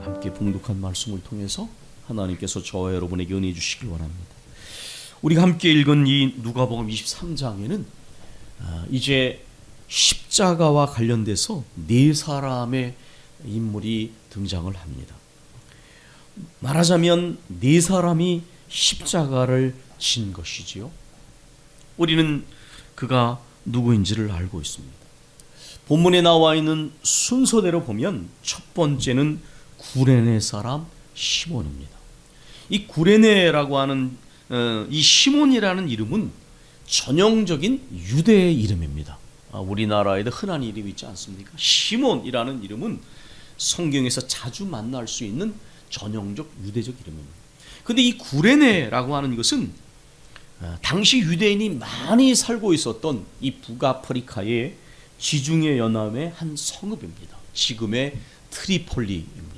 함께 봉독한 말씀을 통해서 하나님께서 저와 여러분에게 은혜 주시길 원합니다. 우리가 함께 읽은 이 누가복음 23장에는 이제 십자가와 관련돼서 네 사람의 인물이 등장을 합니다. 말하자면 네 사람이 십자가를 진 것이지요. 우리는 그가 누구인지를 알고 있습니다. 본문에 나와 있는 순서대로 보면 첫 번째는 구레네 사람 시몬입니다. 이 구레네라고 하는 이 시몬이라는 이름은 전형적인 유대의 이름입니다. 우리나라에도 흔한 이름이 있지 않습니까? 시몬이라는 이름은 성경에서 자주 만날 수 있는 전형적 유대적 이름입니다. 그런데 이 구레네라고 하는 것은 당시 유대인이 많이 살고 있었던 이 북아프리카의 지중해 연안의 한 성읍입니다. 지금의 트리폴리입니다.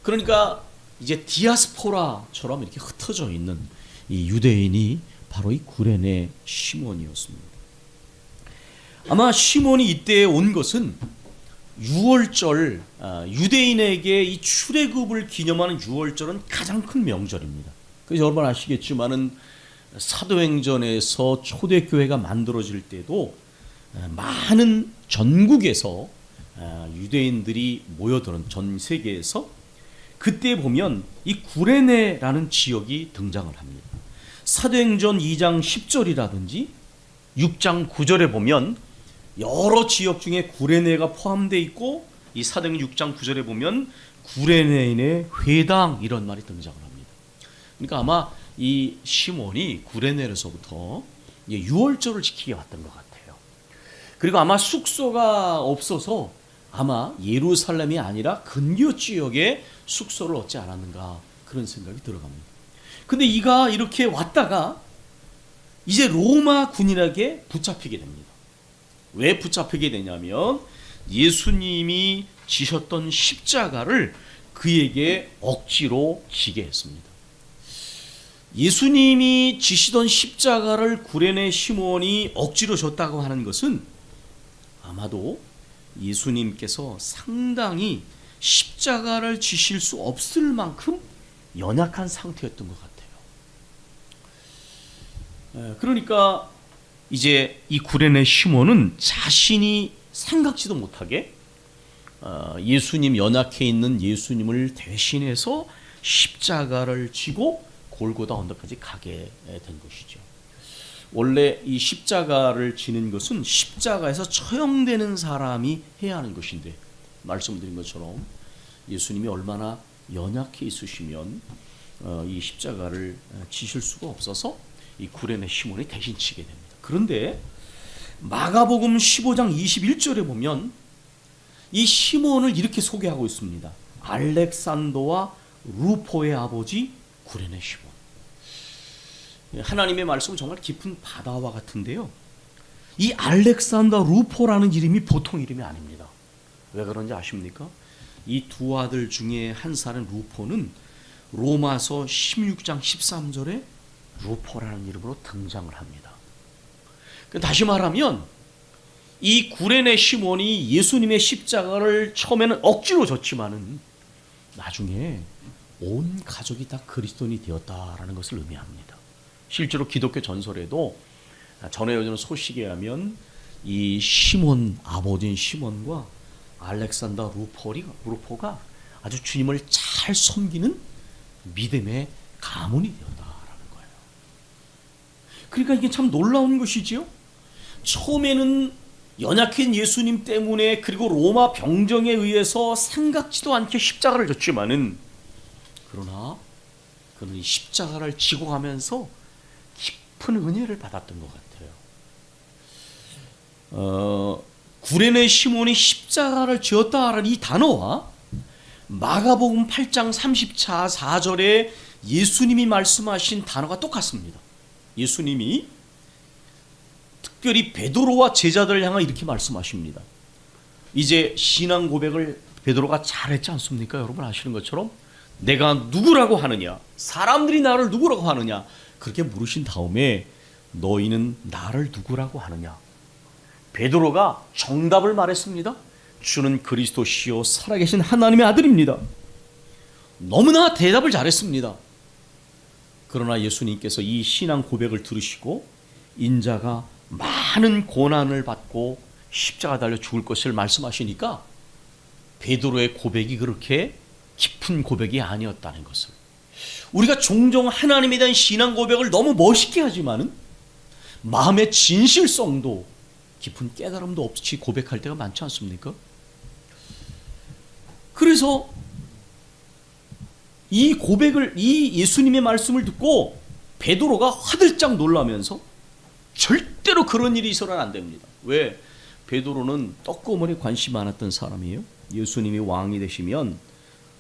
그러니까 이제 디아스포라처럼 이렇게 흩어져 있는 이 유대인이 바로 이 구레네 시몬이었습니다. 아마 시몬이 이때 온 것은 유월절, 유대인에게 이 출애굽을 기념하는 유월절은 가장 큰 명절입니다. 그래서 여러분 아시겠지만은 사도행전에서 초대교회가 만들어질 때도 많은 전국에서 유대인들이 모여드는 전 세계에서 그때 보면 이 구레네라는 지역이 등장을 합니다. 사도행전 2장 10절이라든지 6장 9절에 보면 여러 지역 중에 구레네가 포함되어 있고 이 사도행전 6장 9절에 보면 구레네인의 회당 이런 말이 등장을 합니다. 그러니까 아마 이 시몬이 구레네에서부터 유월절을 지키게 왔던 것 같아요. 그리고 아마 숙소가 없어서 아마 예루살렘이 아니라 근교 지역에 숙소를 얻지 않았는가 그런 생각이 들어갑니다. 근데 이가 이렇게 왔다가 이제 로마 군인에게 붙잡히게 됩니다. 왜 붙잡히게 되냐면 예수님이 지셨던 십자가를 그에게 억지로 지게 했습니다. 예수님이 지시던 십자가를 구레네 시몬이 억지로 졌다고 하는 것은 아마도 예수님께서 상당히 십자가를 지실 수 없을 만큼 연약한 상태였던 것 같아요. 그러니까 이제 이 구레네 시몬은 자신이 생각지도 못하게 예수님 연약해 있는 예수님을 대신해서 십자가를 지고 골고다 언덕까지 가게 된 것이죠. 원래 이 십자가를 지는 것은 십자가에서 처형되는 사람이 해야 하는 것인데 말씀드린 것처럼 예수님이 얼마나 연약해 있으시면 이 십자가를 지실 수가 없어서 이 구레네 시몬이 대신 지게 됩니다. 그런데 마가복음 15장 21절에 보면 이 시몬을 이렇게 소개하고 있습니다. 알렉산더와 루포의 아버지 구레네 시몬. 하나님의 말씀은 정말 깊은 바다와 같은데요. 이 알렉산더 루포라는 이름이 보통 이름이 아닙니다. 왜 그런지 아십니까? 이 두 아들 중에 한 살인 루포는 로마서 16장 13절에 루포라는 이름으로 등장을 합니다. 다시 말하면 이 구레네 시몬이 예수님의 십자가를 처음에는 억지로 졌지만은 나중에 온 가족이 다 그리스도인이 되었다라는 것을 의미합니다. 실제로 기독교 전설에도 전해져는 소식에 하면 이 시몬 아버지인 시몬과 알렉산더 루포가 아주 주님을 잘 섬기는 믿음의 가문이 되었다라는 거예요. 그러니까 이게 참 놀라운 것이지요. 처음에는 연약한 예수님 때문에 그리고 로마 병정에 의해서 생각지도 않게 십자가를 졌지만은 그러나 그는 이 십자가를 지고 가면서 깊은 은혜를 받았던 것 같아요. 구레네 시몬이 십자가를 지었다라는 이 단어와 마가복음 8장 34절에 예수님이 말씀하신 단어가 똑같습니다. 예수님이 특별히 베드로와 제자들을 향해 이렇게 말씀하십니다. 이제 신앙 고백을 베드로가 잘했지 않습니까? 여러분 아시는 것처럼 내가 누구라고 하느냐, 사람들이 나를 누구라고 하느냐 그렇게 물으신 다음에 너희는 나를 누구라고 하느냐. 베드로가 정답을 말했습니다. 주는 그리스도시요 살아계신 하나님의 아들입니다. 너무나 대답을 잘했습니다. 그러나 예수님께서 이 신앙 고백을 들으시고 인자가 많은 고난을 받고 십자가 달려 죽을 것을 말씀하시니까 베드로의 고백이 그렇게 깊은 고백이 아니었다는 것을, 우리가 종종 하나님에 대한 신앙 고백을 너무 멋있게 하지만은 마음의 진실성도 깊은 깨달음도 없이 고백할 때가 많지 않습니까? 그래서 이 고백을, 이 예수님의 말씀을 듣고 베드로가 화들짝 놀라면서 절대로 그런 일이 있어서는 안 됩니다. 왜? 베드로는 떡고물에 관심이 많았던 사람이에요. 예수님이 왕이 되시면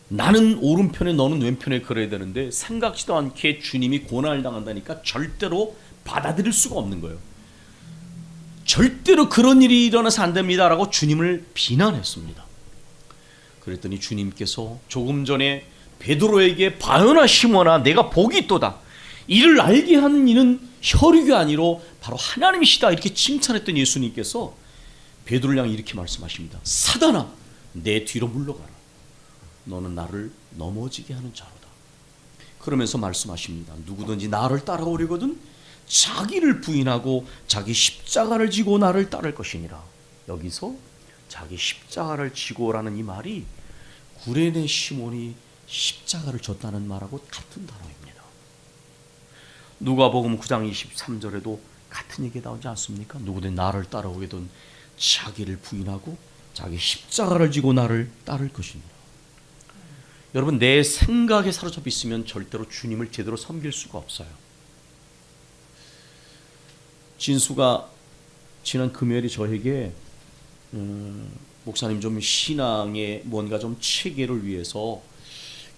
나는 오른편에 너는 왼편에 그래야 되는데 생각지도 않게 주님이 고난을 당한다니까 절대로 받아들일 수가 없는 거예요. 절대로 그런 일이 일어나서 안 됩니다라고 주님을 비난했습니다. 그랬더니 주님께서 조금 전에 베드로에게 바요나 시몬아 내가 복이 있도다, 이를 알게 하는 이는 혈육이 아니로 바로 하나님이시다, 이렇게 칭찬했던 예수님께서 베드로를 향해 이렇게 말씀하십니다. 사단아 내 뒤로 물러가라, 너는 나를 넘어지게 하는 자로다. 그러면서 말씀하십니다. 누구든지 나를 따라오려거든 자기를 부인하고 자기 십자가를 지고 나를 따를 것이니라. 여기서 자기 십자가를 지고라는 이 말이 구레네 시몬이 십자가를 졌다는 말하고 같은 단어입니다. 누가복음 9장 23절에도 같은 얘기가 나오지 않습니까? 누구든 나를 따라오게든 자기를 부인하고 자기 십자가를 지고 나를 따를 것이니라. 여러분, 내 생각에 사로잡혀 있으면 절대로 주님을 제대로 섬길 수가 없어요. 진수가 지난 금요일에 저에게 목사님 좀 신앙에 뭔가 좀 체계를 위해서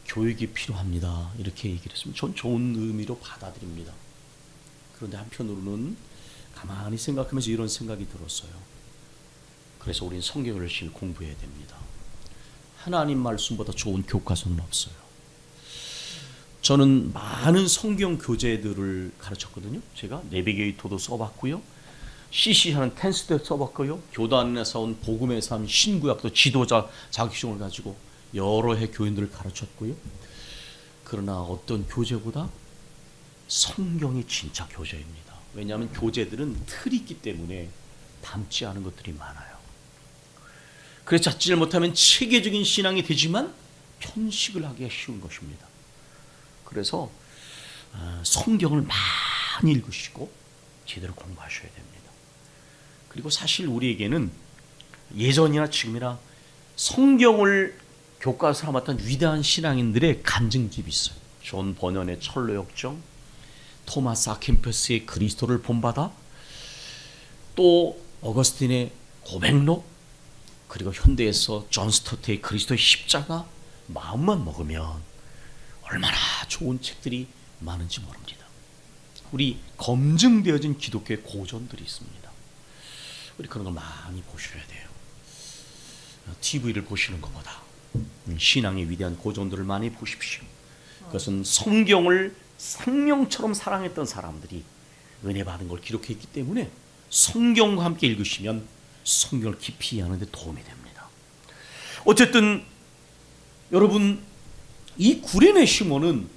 교육이 필요합니다, 이렇게 얘기를 했습니다. 전 좋은 의미로 받아들입니다. 그런데 한편으로는 가만히 생각하면서 이런 생각이 들었어요. 그래서 우리는 성경을 열심히 공부해야 됩니다. 하나님 말씀보다 좋은 교과서는 없어요. 저는 많은 성경 교재들을 가르쳤거든요. 제가 내비게이터도 써봤고요, CC하는 텐스도 써봤고요, 교단에서 온 복음에서 한 신구약도 지도자 자격증을 가지고 여러 해 교인들을 가르쳤고요. 그러나 어떤 교재보다 성경이 진짜 교재입니다. 왜냐하면 교재들은 틀이 있기 때문에 담지 않은 것들이 많아요. 그래서 찾지를 못하면 체계적인 신앙이 되지만 편식을 하기가 쉬운 것입니다. 그래서 성경을 많이 읽으시고 제대로 공부하셔야 됩니다. 그리고 사실 우리에게는 예전이나 지금이나 성경을 교과서로 삼았던 위대한 신앙인들의 간증집이 있어요. 존 버년의 철로역정, 토마스 아킨퍼스의 그리스도를 본받아, 또 어거스틴의 고백록, 그리고 현대에서 존 스토트의 그리스도의 십자가, 마음만 먹으면 얼마나 좋은 책들이 많은지 모릅니다. 우리 검증되어진 기독교의 고전들이 있습니다. 우리 그런 걸 많이 보셔야 돼요. TV를 보시는 것보다 신앙의 위대한 고전들을 많이 보십시오. 그것은 성경을 생명처럼 사랑했던 사람들이 은혜 받은 걸 기록했기 때문에 성경과 함께 읽으시면 성경을 깊이 이해하는 데 도움이 됩니다. 어쨌든 여러분, 이 구레네 시몬은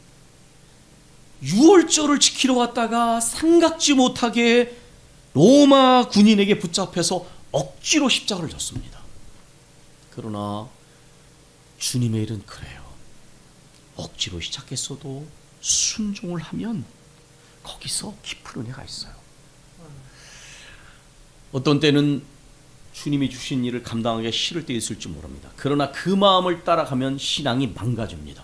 유월절을 지키러 왔다가 생각지 못하게 로마 군인에게 붙잡혀서 억지로 십자가를 졌습니다. 그러나 주님의 일은 그래요. 억지로 시작했어도 순종을 하면 거기서 깊은 은혜가 있어요. 어떤 때는 주님이 주신 일을 감당하기가 싫을 때 있을지 모릅니다. 그러나 그 마음을 따라가면 신앙이 망가집니다.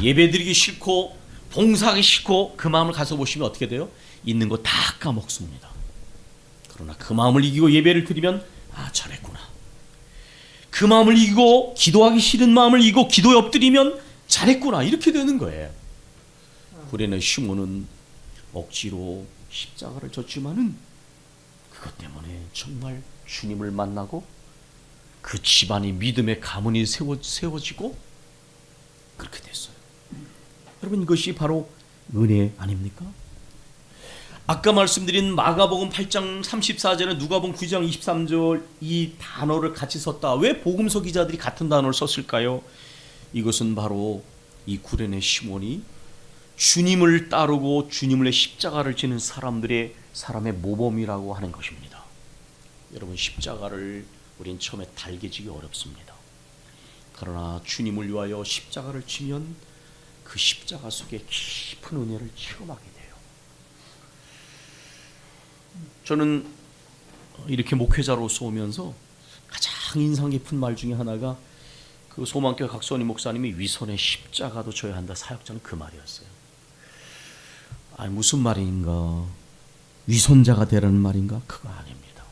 예배드리기 싫고 봉사하기 싫고 그 마음을 가서 보시면 어떻게 돼요? 있는 거 다 까먹습니다. 그러나 그 마음을 이기고 예배를 드리면 잘했구나. 그 마음을 이기고 기도하기 싫은 마음을 이기고 기도에 엎드리면 잘했구나, 이렇게 되는 거예요. 구레네 시몬은 억지로 십자가를 졌지만은 그것 때문에 정말 주님을 만나고 그 집안이 믿음의 가문이 세워지고 그렇게 됐어요. 여러분, 이것이 바로 은혜 아닙니까? 아까 말씀드린 마가복음 8장 34절에 누가복음 9장 23절 이 단어를 같이 썼다. 왜 복음서 기자들이 같은 단어를 썼을까요? 이것은 바로 이 구레네 시몬이 주님을 따르고 주님의 십자가를 지는 사람의 모범이라고 하는 것입니다. 여러분, 십자가를 우린 처음에 달개지기 어렵습니다. 그러나 주님을 위하여 십자가를 지면 그 십자가 속에 깊은 은혜를 체험하게 돼요. 저는 이렇게 목회자로서 오면서 가장 인상 깊은 말 중에 하나가 그 소망교회 각선희 목사님이 위선의 십자가도 져야 한다 사역자는 그 말이었어요. 아니, 무슨 말인가? 위선자가 되라는 말인가? 그거 아닙니다.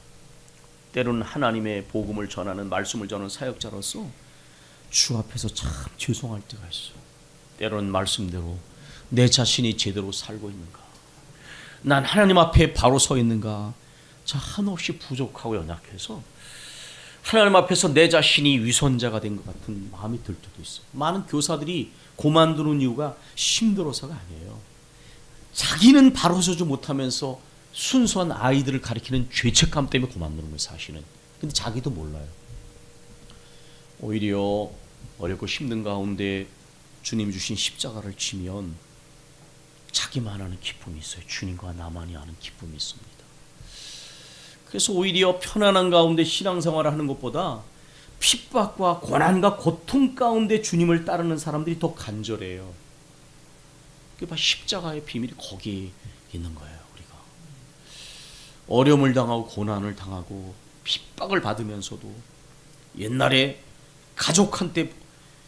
때로는 하나님의 복음을 전하는, 말씀을 전하는 사역자로서 주 앞에서 참 죄송할 때가 있어. 때로는 말씀대로 내 자신이 제대로 살고 있는가? 난 하나님 앞에 바로 서 있는가? 자, 한없이 부족하고 연약해서 하나님 앞에서 내 자신이 위선자가 된 것 같은 마음이 들 때도 있어요. 많은 교사들이 그만두는 이유가 힘들어서가 아니에요. 자기는 바로 서지 못하면서 순수한 아이들을 가리키는 죄책감 때문에 그만두는 거예요, 사실은. 근데 자기도 몰라요. 오히려 어렵고 힘든 가운데 주님 주신 십자가를 지면 자기만 아는 기쁨이 있어요. 주님과 나만이 아는 기쁨이 있습니다. 그래서 오히려 편안한 가운데 신앙생활을 하는 것보다 핍박과 고난과 고통 가운데 주님을 따르는 사람들이 더 간절해요. 그게 십자가의 비밀이 거기에 있는 거예요. 우리가 어려움을 당하고 고난을 당하고 핍박을 받으면서도, 옛날에 가족한테,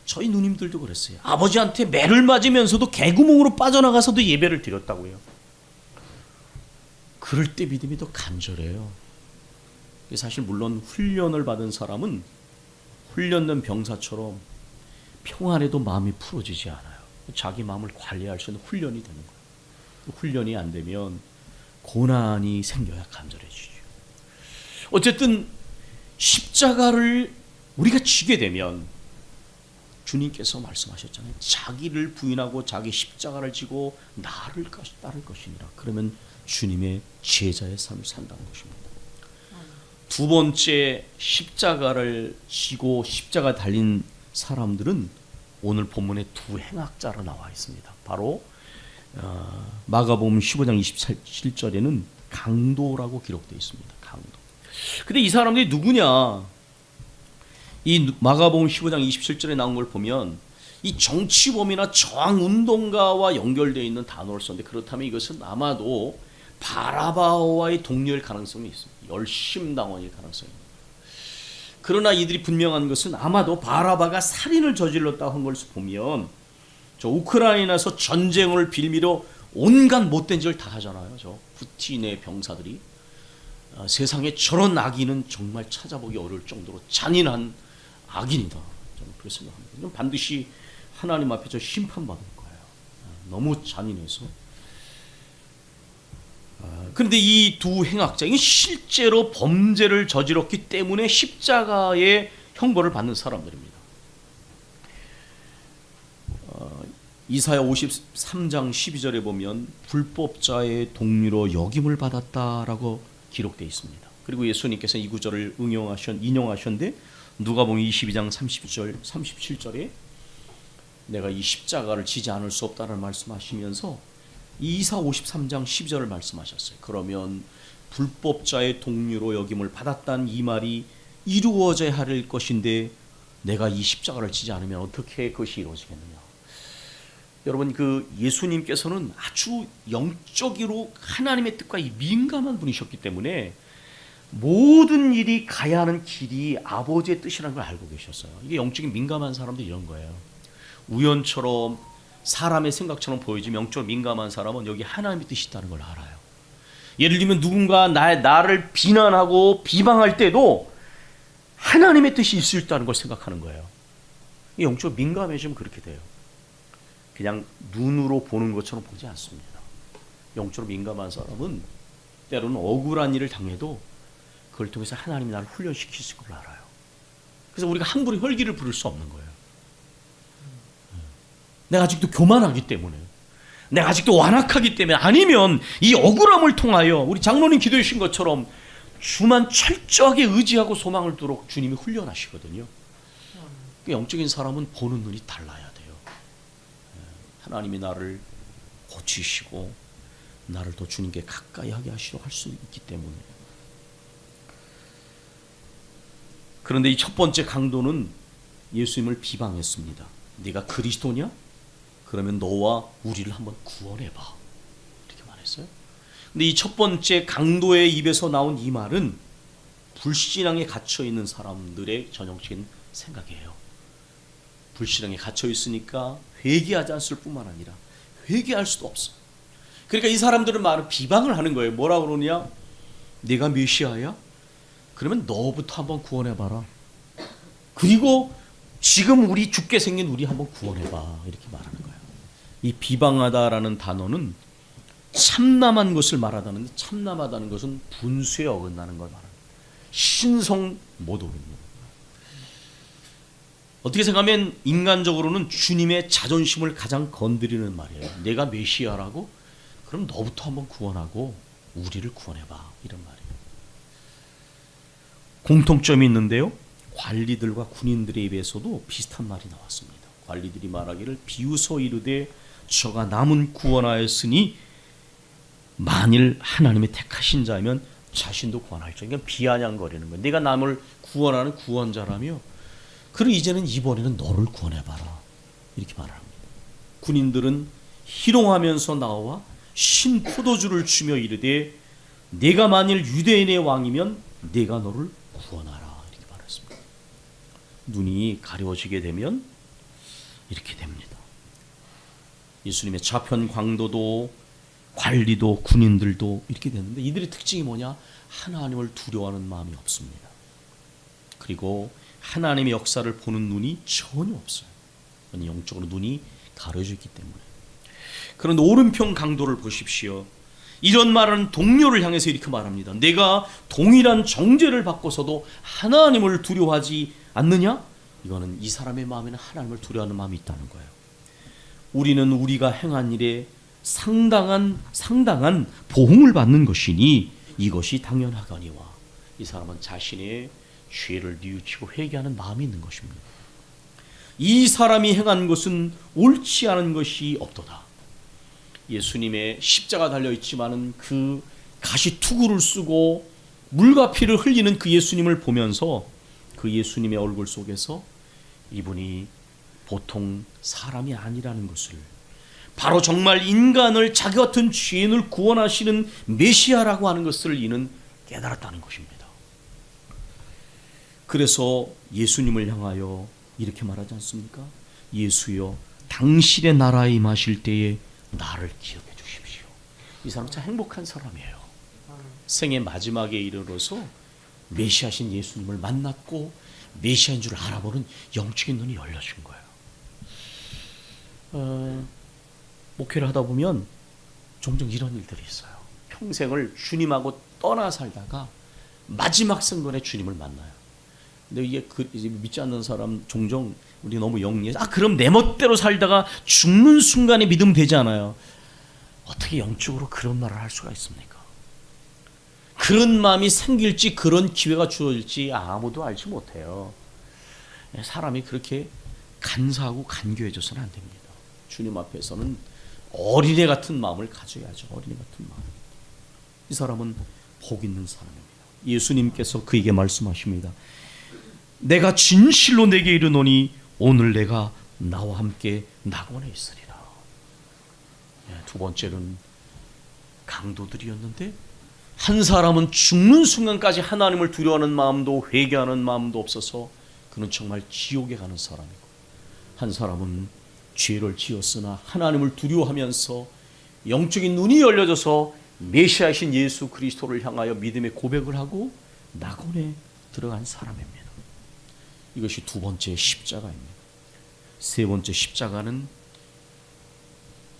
저희 누님들도 그랬어요. 아버지한테 매를 맞으면서도 개구멍으로 빠져나가서도 예배를 드렸다고요. 그럴 때 믿음이 더 간절해요. 사실 물론 훈련을 받은 사람은 훈련된 병사처럼 평안해도 마음이 풀어지지 않아요. 자기 마음을 관리할 수 있는 훈련이 되는 거예요. 훈련이 안 되면 고난이 생겨야 간절해지죠. 어쨌든 십자가를 우리가 지게 되면 주님께서 말씀하셨잖아요. 자기를 부인하고 자기 십자가를 지고 나를 따를 것이니라. 그러면 주님의 제자의 삶을 산다는 것입니다. 두 번째, 십자가를 지고 십자가 달린 사람들은 오늘 본문에 두 행악자로 나와 있습니다. 바로 마가복음 15장 27절에는 강도라고 기록되어 있습니다. 강도. 근데 이 사람들이 누구냐? 이 마가복음 15장 27절에 나온 걸 보면 이 정치범이나 저항운동가와 연결되어 있는 단어를 썼는데, 그렇다면 이것은 아마도 바라바와의 동료일 가능성이 있습니다. 열심당원일 가능성이 있습니다. 그러나 이들이 분명한 것은 아마도 바라바가 살인을 저질렀다고 한 것을 보면, 저 우크라이나에서 전쟁을 빌미로 온갖 못된 짓을 다 하잖아요. 저 푸틴의 병사들이. 세상에 저런 악인은 정말 찾아보기 어려울 정도로 잔인한 악인이다. 저는 그렇게 생각합니다. 반드시 하나님 앞에 저 심판받을 거예요. 너무 잔인해서. 그런데 이 두 행악자, 이건 실제로 범죄를 저질렀기 때문에 십자가의 형벌을 받는 사람들입니다. 이사야 53장 12절에 보면 불법자의 동료로 여김을 받았다라고 기록되어 있습니다. 그리고 예수님께서 이 구절을 인용하셨는데, 누가복음 22장 37절에 내가 이 십자가를 지지 않을 수 없다는 말씀하시면서 이사 53장 12절을 말씀하셨어요. 그러면 불법자의 동료로 여김을 받았다는 이 말이 이루어져야 할 것인데 내가 이 십자가를 지지 않으면 어떻게 그것이 이루어지겠느냐. 여러분, 그 예수님께서는 아주 영적으로 하나님의 뜻과 민감한 분이셨기 때문에 모든 일이 가야 하는 길이 아버지의 뜻이라는 걸 알고 계셨어요. 이게 영적인 민감한 사람들이 이런 거예요. 우연처럼 사람의 생각처럼 보이지만 영적으로 민감한 사람은 여기 하나님의 뜻이 있다는 걸 알아요. 예를 들면 누군가 나를 비난하고 비방할 때도 하나님의 뜻이 있을 있다는 걸 생각하는 거예요. 영적으로 민감해지면 그렇게 돼요. 그냥 눈으로 보는 것처럼 보지 않습니다. 영적으로 민감한 사람은 때로는 억울한 일을 당해도 그걸 통해서 하나님이 나를 훈련시키실 걸 알아요. 그래서 우리가 함부로 혈기를 부릴 수 없는 거예요. 내가 아직도 교만하기 때문에, 내가 아직도 완악하기 때문에, 아니면 이 억울함을 통하여 우리 장로님 기도해 주신 것처럼 주만 철저하게 의지하고 소망을 두도록 주님이 훈련하시거든요. 영적인 사람은 보는 눈이 달라야 돼요. 하나님이 나를 고치시고 나를 더 주님께 가까이 하게 하시도록 할 수 있기 때문에. 그런데 이 첫 번째 강도는 예수님을 비방했습니다. 네가 그리스도냐? 그러면 너와 우리를 한번 구원해봐, 이렇게 말했어요. 근데 이 첫 번째 강도의 입에서 나온 이 말은 불신앙에 갇혀 있는 사람들의 전형적인 생각이에요. 불신앙에 갇혀 있으니까 회개하지 않을 뿐만 아니라 회개할 수도 없어. 그러니까 이 사람들은 말을 비방을 하는 거예요. 뭐라 그러냐? 네가 메시아야? 그러면 너부터 한번 구원해봐라. 그리고 지금 우리 죽게 생긴 우리 한번 구원해봐, 이렇게 말하는 거예요. 이 비방하다라는 단어는 참남한 것을 말하다는데, 참남하다는 것은 분수에 어긋나는 걸 말합니다. 신성 모독입니다. 어떻게 생각하면 인간적으로는 주님의 자존심을 가장 건드리는 말이에요. 내가 메시아라고? 그럼 너부터 한번 구원하고 우리를 구원해봐, 이런 말이에요. 공통점이 있는데요, 관리들과 군인들의 입에서도 비슷한 말이 나왔습니다. 관리들이 말하기를 비웃어 이르되 저가 남은 구원하였으니 만일 하나님의 택하신 자면 자신도 구원할지어다. 그러니까 비아냥거리는 거예요. 내가 남을 구원하는 구원자라며, 그럼 이제는 이번에는 너를 구원해봐라, 이렇게 말합니다. 군인들은 희롱하면서 나와 신 포도주를 주며 이르되 내가 만일 유대인의 왕이면 내가 너를 구원하라, 이렇게 말했습니다. 눈이 가려워지게 되면 이렇게 됩니다. 예수님의 좌편 광도도 관리도 군인들도 이렇게 됐는데, 이들의 특징이 뭐냐? 하나님을 두려워하는 마음이 없습니다. 그리고 하나님의 역사를 보는 눈이 전혀 없어요. 영적으로 눈이 가려져 있기 때문에. 그런데 오른편 강도를 보십시오. 이런 말은 동료를 향해서 이렇게 말합니다. 내가 동일한 정죄를 받고서도 하나님을 두려워하지 않느냐? 이거는 이 사람의 마음에는 하나님을 두려워하는 마음이 있다는 거예요. 우리는 우리가 행한 일에 상당한 보응을 받는 것이니 이것이 당연하거니와. 이 사람은 자신의 죄를 뉘우치고 회개하는 마음이 있는 것입니다. 이 사람이 행한 것은 옳지 않은 것이 없도다. 예수님의 십자가 달려있지만은 그 가시투구를 쓰고 물과 피를 흘리는 그 예수님을 보면서 그 예수님의 얼굴 속에서 이분이 보통 사람이 아니라는 것을, 바로 정말 인간을, 자기 같은 죄인을 구원하시는 메시아라고 하는 것을 이는 깨달았다는 것입니다. 그래서 예수님을 향하여 이렇게 말하지 않습니까? 예수여, 당신의 나라에 임하실 때에 나를 기억해 주십시오. 이 사람 참 행복한 사람이에요. 생의 마지막에 이르러서 메시아신 예수님을 만났고 메시아인 줄 알아보는 영적인 눈이 열려진 거예요. 목회를 하다 보면 종종 이런 일들이 있어요. 평생을 주님하고 떠나 살다가 마지막 순간에 주님을 만나요. 근데 이게 이제 믿지 않는 사람 종종 우리 너무 영리해서 그럼 내 멋대로 살다가 죽는 순간에 믿으면 되지 않아요? 어떻게 영적으로 그런 말을 할 수가 있습니까? 그런 마음이 생길지 그런 기회가 주어질지 아무도 알지 못해요. 사람이 그렇게 간사하고 간교해져서는 안 됩니다. 주님 앞에서는 어린애 같은 마음을 가져야죠. 어린애 같은 마음. 이 사람은 복 있는 사람입니다. 예수님께서 그에게 말씀하십니다. 내가 진실로 내게 이르노니 오늘 내가 나와 함께 낙원에 있으리라. 두 번째는 강도들이었는데, 한 사람은 죽는 순간까지 하나님을 두려워하는 마음도 회개하는 마음도 없어서 그는 정말 지옥에 가는 사람이고, 한 사람은 죄를 지었으나 하나님을 두려워하면서 영적인 눈이 열려져서 메시아이신 예수 그리스도를 향하여 믿음의 고백을 하고 낙원에 들어간 사람입니다. 이것이 두 번째 십자가입니다. 세 번째 십자가는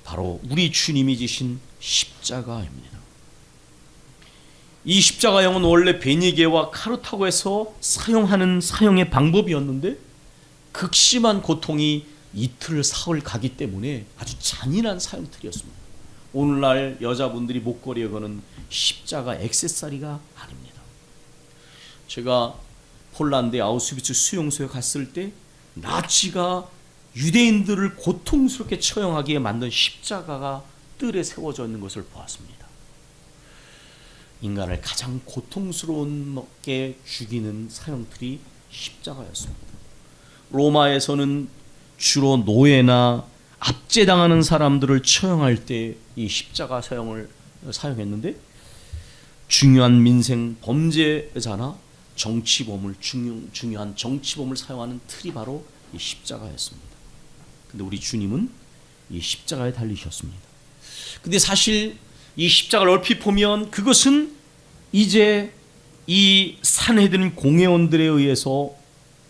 바로 우리 주님이 지신 십자가입니다. 이 십자가형은 원래 베니게와 카르타고에서 사용하는 사형의 방법이었는데, 극심한 고통이 이틀 사흘 가기 때문에 아주 잔인한 사형틀이었습니다. 오늘날 여자분들이 목걸이에 거는 십자가 액세서리가 아닙니다. 제가 폴란드의 아우슈비츠 수용소에 갔을 때 나치가 유대인들을 고통스럽게 처형하기에 만든 십자가가 뜰에 세워져 있는 것을 보았습니다. 인간을 가장 고통스럽게 죽이는 사형틀이 십자가였습니다. 로마에서는 주로 노예나 압제당하는 사람들을 처형할 때 이 십자가 사형을 사용했는데, 중요한 민생 범죄자나 정치범을 중요한 정치범을 사용하는 틀이 바로 이 십자가였습니다. 근데 우리 주님은 이 십자가에 달리셨습니다. 근데 사실 이 십자가를 얼핏 보면 그것은 이제 이 산헤드린 공회원들에 의해서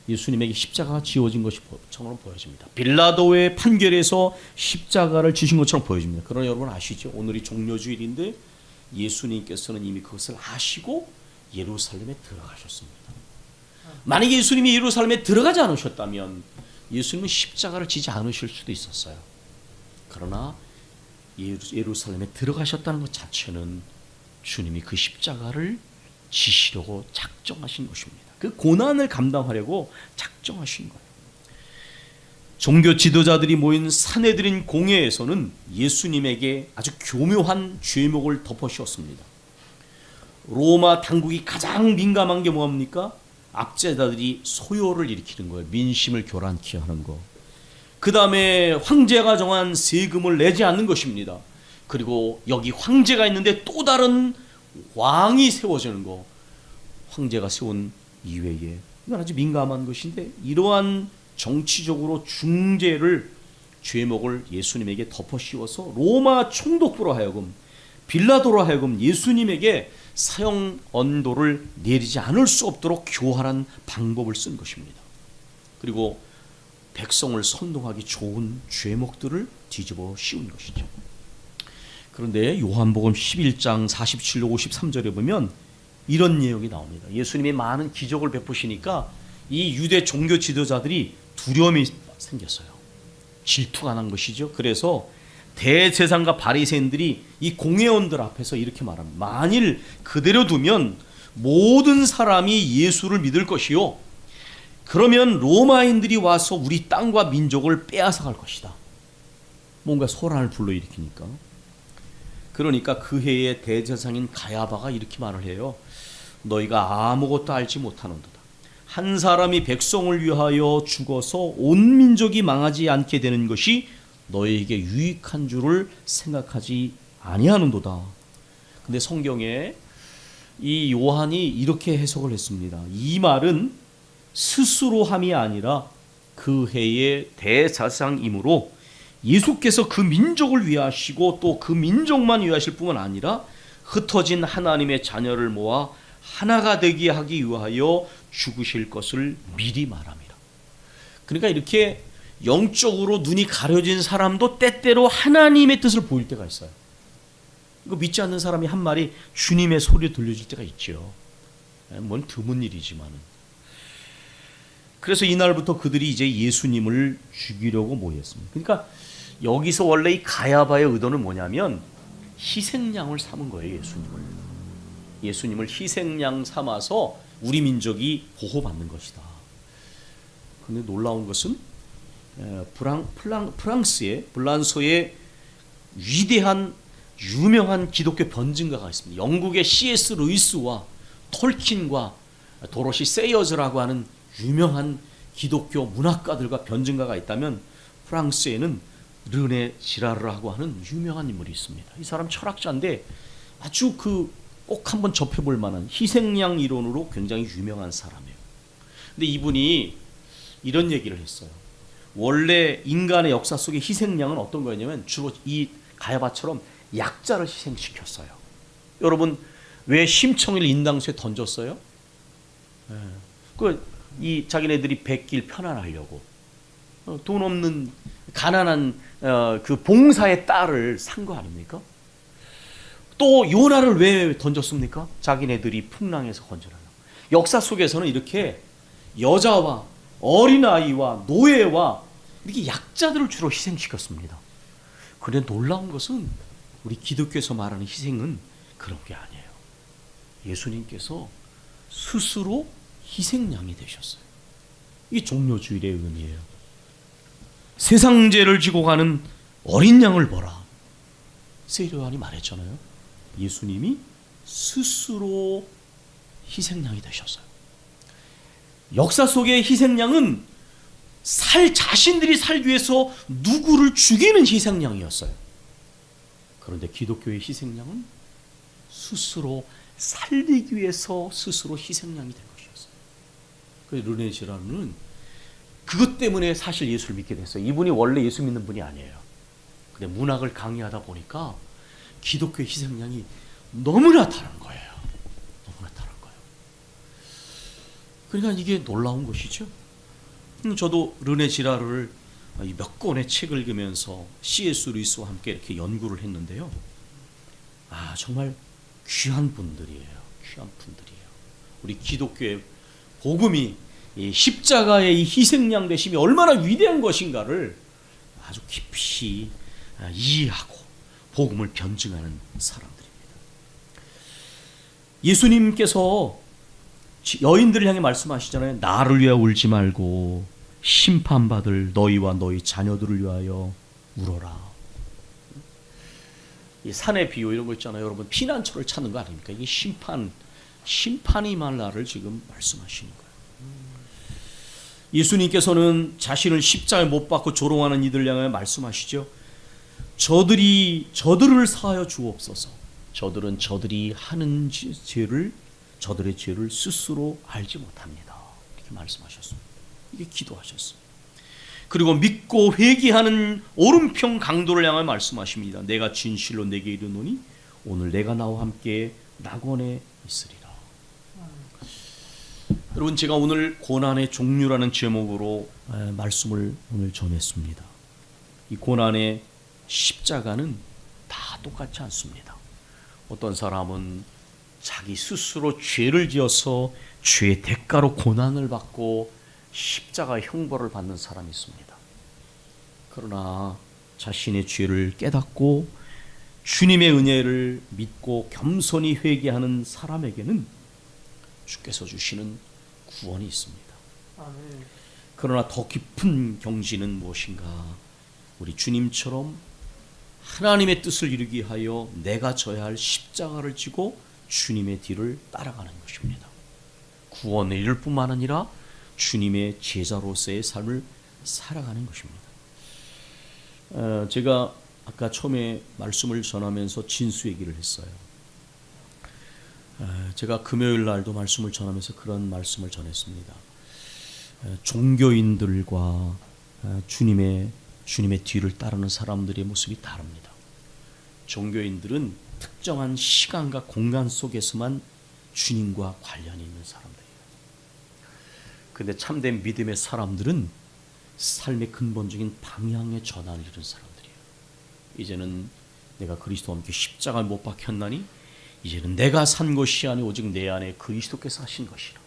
예수님에게 십자가가 지어진 것처럼 보여집니다. 빌라도의 판결에서 십자가를 지신 것처럼 보여집니다. 그러나 여러분 아시죠? 오늘이 종려주일인데 예수님께서는 이미 그것을 아시고 예루살렘에 들어가셨습니다. 만약에 예수님이 예루살렘에 들어가지 않으셨다면 예수님은 십자가를 지지 않으실 수도 있었어요. 그러나 예루살렘에 들어가셨다는 것 자체는 주님이 그 십자가를 지시려고 작정하신 것입니다. 그 고난을 감당하려고 작정하신 거예요. 종교 지도자들이 모인 산헤드린 공회에서는 예수님에게 아주 교묘한 죄목을 덮어씌웠습니다. 로마 당국이 가장 민감한 게 뭡니까? 압제자들이 소요를 일으키는 거예요. 민심을 교란케 하는 거. 그 다음에 황제가 정한 세금을 내지 않는 것입니다. 그리고 여기 황제가 있는데 또 다른 왕이 세워지는 거. 황제가 세운 이외에 이건 아주 민감한 것인데, 이러한 정치적으로 죄목을 예수님에게 덮어씌워서 로마 총독부로 하여금, 빌라도로 하여금 예수님에게 사형 언도를 내리지 않을 수 없도록 교활한 방법을 쓴 것입니다. 그리고 백성을 선동하기 좋은 죄목들을 뒤집어 씌운 것이죠. 그런데 요한복음 11장 47로 53절에 보면 이런 내용이 나옵니다. 예수님이 많은 기적을 베푸시니까 이 유대 종교 지도자들이 두려움이 생겼어요. 질투가 난 것이죠. 그래서 대제사장과 바리새인들이 이 공회원들 앞에서 이렇게 말합니다. 만일 그대로 두면 모든 사람이 예수를 믿을 것이요, 그러면 로마인들이 와서 우리 땅과 민족을 빼앗아갈 것이다. 뭔가 소란을 불러일으키니까. 그러니까 그 해의 대제사장인 가야바가 이렇게 말을 해요. 너희가 아무것도 알지 못하는도다. 한 사람이 백성을 위하여 죽어서 온 민족이 망하지 않게 되는 것이 너희에게 유익한 줄을 생각하지 아니하는도다. 근데 성경에 이 요한이 이렇게 해석을 했습니다. 이 말은 스스로 함이 아니라 그 해의 대제사장이므로 예수께서 그 민족을 위하시고 또 그 민족만 위하실 뿐만 아니라 흩어진 하나님의 자녀를 모아 하나가 되게 하기 위하여 죽으실 것을 미리 말합니다. 그러니까 이렇게 영적으로 눈이 가려진 사람도 때때로 하나님의 뜻을 보일 때가 있어요. 이거 믿지 않는 사람이 한 말이 주님의 소리 들려질 때가 있죠. 뭔 드문 일이지만은. 그래서 이날부터 그들이 이제 예수님을 죽이려고 모였습니다. 그러니까 여기서 원래 이 가야바의 의도는 뭐냐면 희생양을 삼은 거예요. 예수님을 희생양 삼아서 우리 민족이 보호받는 것이다. 그런데 놀라운 것은 프랑스의 블란소의 위대한 유명한 기독교 변증가가 있습니다. 영국의 C.S. 루이스와 톨킨과 도로시 세이어즈라고 하는 유명한 기독교 문학가들과 변증가가 있다면 프랑스에는 르네 지라르라고 하는 유명한 인물이 있습니다. 이 사람 철학자인데 아주 꼭 한번 접해볼 만한 희생양 이론으로 굉장히 유명한 사람이에요. 근데 이분이 이런 얘기를 했어요. 원래 인간의 역사 속에 희생양은 어떤 거였냐면 주로 이 가야바처럼 약자를 희생시켰어요. 여러분 왜 심청일 인당수에 던졌어요? 이 자기네들이 백길 편안하려고 돈 없는 가난한 그 봉사의 딸을 산 거 아닙니까? 또 요나를 왜 던졌습니까? 자기네들이 풍랑에서 건져라려고. 역사 속에서는 이렇게 여자와 어린아이와 노예와 이렇게 약자들을 주로 희생시켰습니다. 그런데 놀라운 것은 우리 기독교에서 말하는 희생은 그런 게 아니에요. 예수님께서 스스로 희생양이 되셨어요. 이게 종려주일의 의미예요. 세상 죄를 지고 가는 어린 양을 보라. 세례요한이 말했잖아요. 예수님이 스스로 희생양이 되셨어요. 역사 속의 희생양은 자신들이 살기 위해서 누구를 죽이는 희생양이었어요. 그런데 기독교의 희생양은 스스로 살리기 위해서 스스로 희생양이 된 것이었어요. 그래서 르네 지라르는 그것 때문에 사실 예수를 믿게 됐어요. 이분이 원래 예수 믿는 분이 아니에요. 근데 문학을 강의하다 보니까 기독교의 희생양이 너무나 다른 거예요. 너무나 다른 거예요. 그러니까 이게 놀라운 것이죠. 저도 르네 지라르를 몇 권의 책을 읽으면서 C.S. 루이스와 함께 이렇게 연구를 했는데요. 정말 귀한 분들이에요. 귀한 분들이에요. 우리 기독교의 복음이 이 십자가의 이 희생양 되심이 얼마나 위대한 것인가를 아주 깊이 이해하고 복음을 변증하는 사람들입니다. 예수님께서 여인들을 향해 말씀하시잖아요. 나를 위하여 울지 말고 심판받을 너희와 너희 자녀들을 위하여 울어라. 이 산의 비유 이런 거 있잖아요. 여러분 피난처를 찾는 거 아닙니까? 이게 심판이 말 나를 지금 말씀하시는 거예요. 예수님께서는 자신을 십자가에 못 박고 조롱하는 이들 향해 말씀하시죠. 저들을 사하여 주옵소서. 저들은 저들이 하는 저들의 죄를 스스로 알지 못합니다. 이렇게 말씀하셨습니다. 이게 기도하셨습니다. 그리고 믿고 회개하는 오른편 강도를 향해 말씀하십니다. 내가 진실로 내게 이르노니 오늘 내가 나와 함께 낙원에 있으리라. 여러분 제가 오늘 고난의 종류라는 제목으로 말씀을 오늘 전했습니다. 이 고난의 십자가는 다 똑같지 않습니다. 어떤 사람은 자기 스스로 죄를 지어서 죄의 대가로 고난을 받고 십자가의 형벌을 받는 사람이 있습니다. 그러나 자신의 죄를 깨닫고 주님의 은혜를 믿고 겸손히 회개하는 사람에게는 주께서 주시는 구원이 있습니다. 그러나 더 깊은 경지는 무엇인가? 우리 주님처럼 하나님의 뜻을 이루기 위하여 내가 져야 할 십자가를 지고 주님의 뒤를 따라가는 것입니다. 구원을 이룰 뿐만 아니라 주님의 제자로서의 삶을 살아가는 것입니다. 제가 아까 처음에 말씀을 전하면서 진수 얘기를 했어요. 제가 금요일 날도 말씀을 전하면서 그런 말씀을 전했습니다. 종교인들과 주님의 뒤를 따르는 사람들의 모습이 다릅니다. 종교인들은 특정한 시간과 공간 속에서만 주님과 관련이 있는 사람들이에요. 그런데 참된 믿음의 사람들은 삶의 근본적인 방향의 전환을 이룬 사람들이에요. 이제는 내가 그리스도와 함께 십자가에 못 박혔나니 이제는 내가 산 것이 아니 오직 내 안에 그리스도께서 하신 것이라.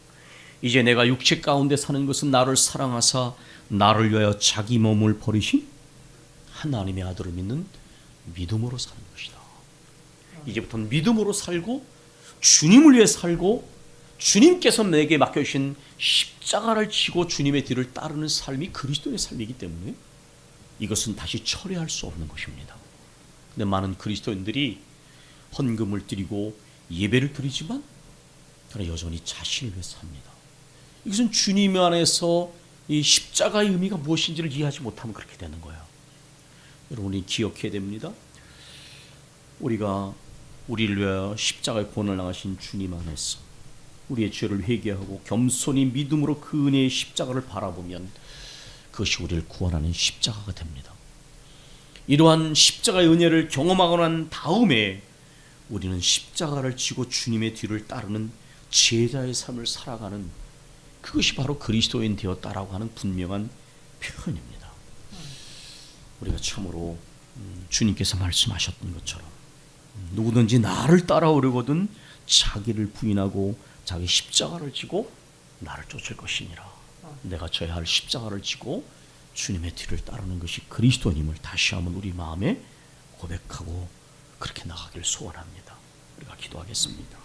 이제 내가 육체 가운데 사는 것은 나를 사랑하사 나를 위하여 자기 몸을 버리신 하나님의 아들을 믿는 믿음으로 사는 것이다. 이제부터는 믿음으로 살고 주님을 위해 살고 주님께서 내게 맡겨주신 십자가를 지고 주님의 뒤를 따르는 삶이 그리스도의 삶이기 때문에 이것은 다시 철회할 수 없는 것입니다. 근데 많은 그리스도인들이 헌금을 드리고 예배를 드리지만 그러나 여전히 자신을 위해 삽니다. 이것은 주님 안에서 이 십자가의 의미가 무엇인지를 이해하지 못하면 그렇게 되는 거예요. 여러분이 기억해야 됩니다. 우리가 우리를 위하여 십자가의 고난을 당하신 주님 안에서 우리의 죄를 회개하고 겸손히 믿음으로 그 은혜의 십자가를 바라보면 그것이 우리를 구원하는 십자가가 됩니다. 이러한 십자가의 은혜를 경험하고 난 다음에 우리는 십자가를 지고 주님의 뒤를 따르는 제자의 삶을 살아가는 그것이 바로 그리스도인 되었다라고 하는 분명한 표현입니다. 우리가 참으로 주님께서 말씀하셨던 것처럼 누구든지 나를 따라오려거든 자기를 부인하고 자기 십자가를 지고 나를 쫓을 것이니라. 내가 져야 할 십자가를 지고 주님의 뒤를 따르는 것이 그리스도님을 다시 한번 우리 마음에 고백하고 그렇게 나가길 소원합니다. 우리가 기도하겠습니다.